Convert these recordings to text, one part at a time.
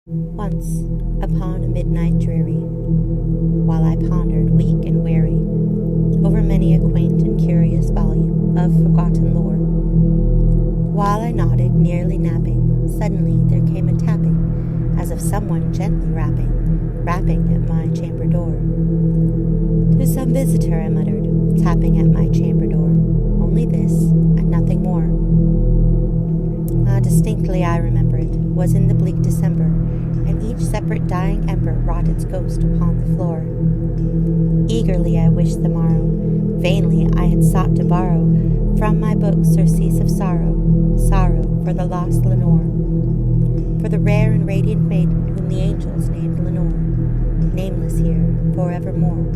Once, upon a midnight dreary, while I pondered, weak and weary, over many a quaint and curious volume of forgotten lore, while I nodded, nearly napping, suddenly there came a tapping, as of someone gently rapping at my chamber door. "To some visitor," I muttered, tapping at my chamber door. "Only this, and nothing more." Distinctly I remember it was in the bleak December, and each separate dying ember wrought its ghost upon the floor. Eagerly I wished the morrow, vainly I had sought to borrow from my book surcease of sorrow for the lost Lenore, for the rare and radiant maiden whom the angels named Lenore, nameless here forevermore.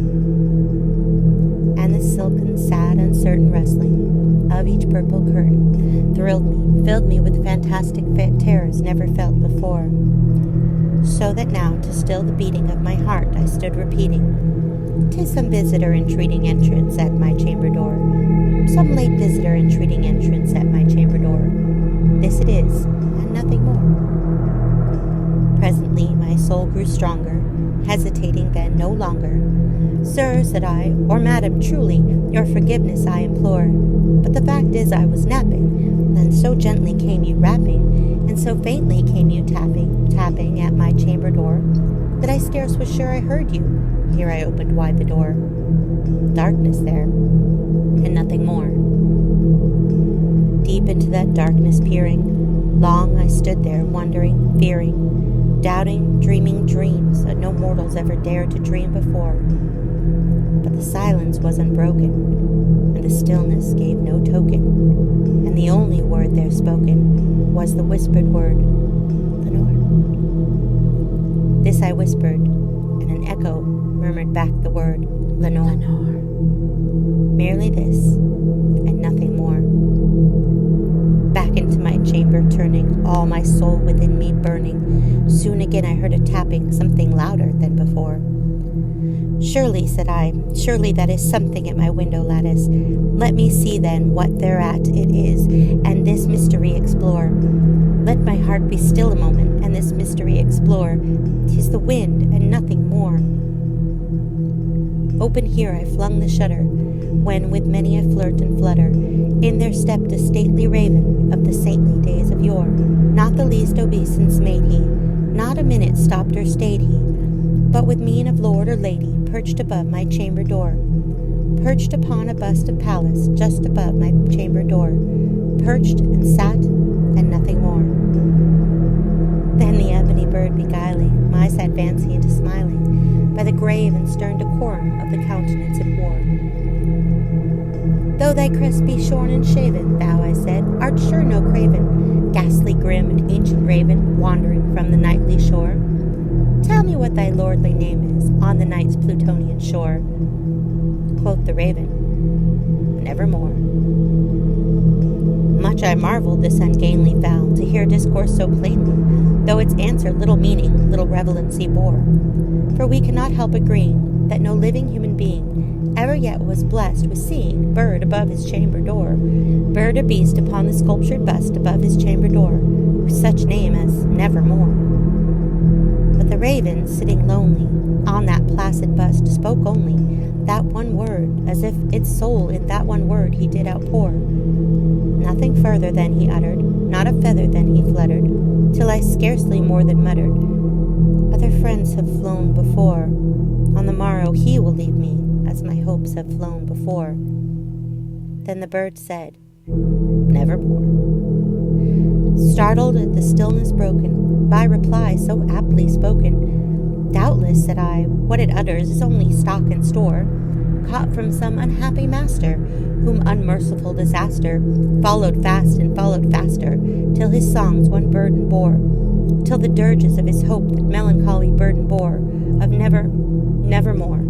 And the silken, sad, uncertain rustling of each purple curtain thrilled me, filled me with fantastic terrors never felt before, so that now, to still the beating of my heart, I stood repeating, "'Tis some visitor entreating entrance at my chamber door, some late visitor entreating entrance at my chamber door. This it is, and nothing more." Presently my soul grew stronger, hesitating then no longer. "Sir," said I, "or madam, truly, your forgiveness I implore. But the fact is I was napping, then so gently came you rapping, and so faintly came you tapping at my chamber door, that I scarce was sure I heard you." Here I opened wide the door. Darkness there, and nothing more. Deep into that darkness peering, long I stood there, wondering, fearing, doubting, dreaming dreams that no mortals ever dared to dream before. But the silence was unbroken, and the stillness gave no token, and the only word there spoken was the whispered word, "Lenore." This I whispered, and an echo murmured back the word, "Lenore." Merely this, and nothing more. Back into my chamber turning, all my soul within me burning, soon again I heard a tapping, something louder than before. "Surely," said I, "surely that is something at my window lattice. Let me see then what thereat it is, and this mystery explore. Let my heart be still a moment, and this mystery explore. 'Tis the wind, and nothing more." Open here I flung the shutter, when with many a flirt and flutter, in there stepped a stately raven of the saintly days of yore. Not the least obeisance made he, not a minute stopped or stayed he, but with mien of lord or lady perched above my chamber door, perched upon a bust of Pallas just above my chamber door, perched and sat, and nothing more. Then the ebony bird beguiling my sad fancy into smiling, by the grave and stern decorum of the countenance it wore. "Though thy crest be shorn and shaven, thou," I said, "art sure no craven, ghastly grim and ancient raven, wandering from the nightly shore. Tell me what thy lordly name is on the night's Plutonian shore." Quoth the raven, "Nevermore." Much I marveled this ungainly fowl to hear discourse so plainly, though its answer little meaning, little relevancy bore. For we cannot help agreeing that no living human being ever yet was blessed with seeing bird above his chamber door, bird or beast upon the sculptured bust above his chamber door, with such name as Nevermore. But the raven, sitting lonely on that placid bust, spoke only that one word, as if its soul in that one word he did outpour. Nothing further than he uttered, not a feather than he fluttered, till I scarcely more than muttered, "Other friends have flown before. On the morrow he will leave me, as my hopes have flown before." Then the bird said, "Nevermore." Startled at the stillness broken by reply so aptly spoken, "Doubtless," said I, "what it utters is only stock and store, caught from some unhappy master, whom unmerciful disaster followed fast and followed faster, till his songs one burden bore, till the dirges of his hope that melancholy burden bore, of nevermore."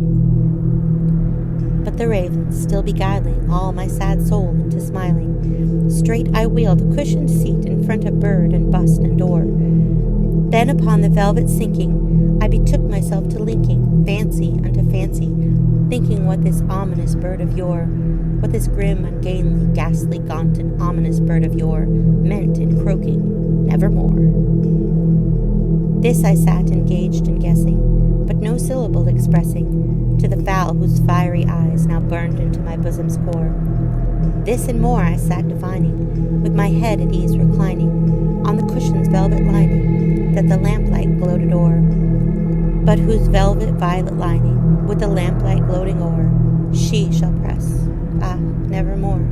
But the raven, still beguiling all my sad soul into smiling, straight I wheeled a cushioned seat in front of bird and bust and door. Then upon the velvet sinking, I betook myself to linking fancy unto fancy, thinking what this ominous bird of yore, what this grim, ungainly, ghastly, gaunt, and ominous bird of yore meant in croaking, "Nevermore." This I sat engaged in guessing, but no syllable expressing, to the fowl whose fiery eyes now burned into my bosom's core. This and more I sat divining, with my head at ease reclining, on the cushion's velvet lining, that the lamplight gloated o'er, but whose velvet violet lining, with the lamplight gloating o'er, she shall press, nevermore.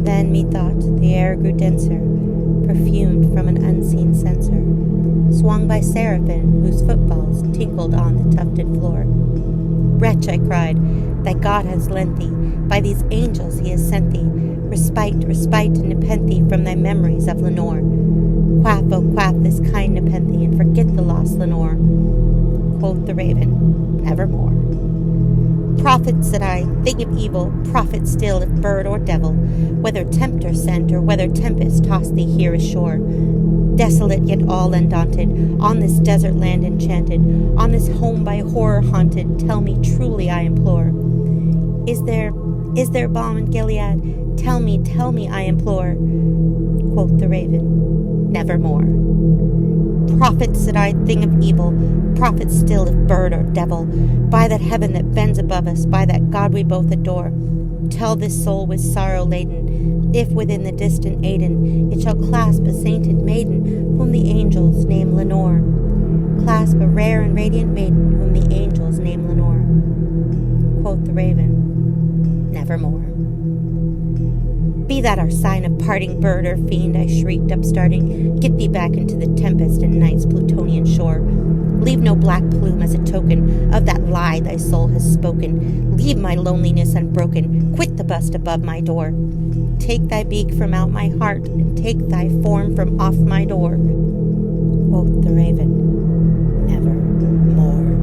Then methought the air grew denser, perfumed from an unseen censer, swung by seraphim whose footfalls tinkled on the tufted floor. Wretch, I cried, thy God has lent thee, by these angels he has sent thee, respite, and nepenthe from thy memories of Lenore. Quaff, oh quaff this kind nepenthe, and forget the lost Lenore. Quoth the raven, nevermore. Prophet, said I, thing of evil, prophet still if bird or devil, whether tempter sent or whether tempest tossed thee here ashore. Desolate yet all undaunted, on this desert land enchanted, on this home by horror haunted, tell me truly, I implore. Is there balm in Gilead? Tell me, I implore. Quoth the raven, nevermore. Prophet, said I, thing of evil, prophet still if bird or devil, by that heaven that bends above us, by that God we both adore, tell this soul with sorrow laden, if within the distant Aidenn it shall clasp a sainted maiden, whom the angels name Lenore. Clasp a rare and radiant maiden, whom the angels name Lenore. Quoth the raven, nevermore. Be that our sign of parting, bird or fiend, I shrieked, upstarting. Get thee back into the tempest and night's Plutonian shore. Leave no black plume as a token of that lie thy soul has spoken. Leave my loneliness unbroken. Quit the bust above my door. Take thy beak from out my heart, and take thy form from off my door. Quoth the raven, nevermore.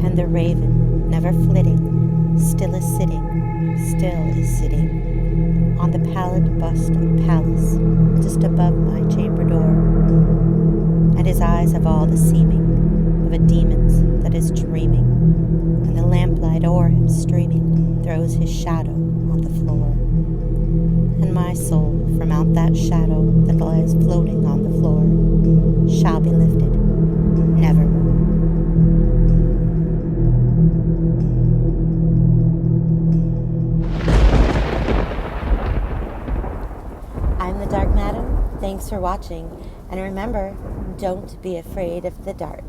And the raven, never flitting, still is sitting on the pallid bust of Pallas, just above my chamber door, and his eyes have all the seeming of a demon's that is dreaming, and the lamplight o'er him streaming throws his shadow on the floor, and my soul from out that shadow that lies floating on the floor shall be lifted nevermore. I'm the Dark Madam. Thanks for watching, and remember, don't be afraid of the dark.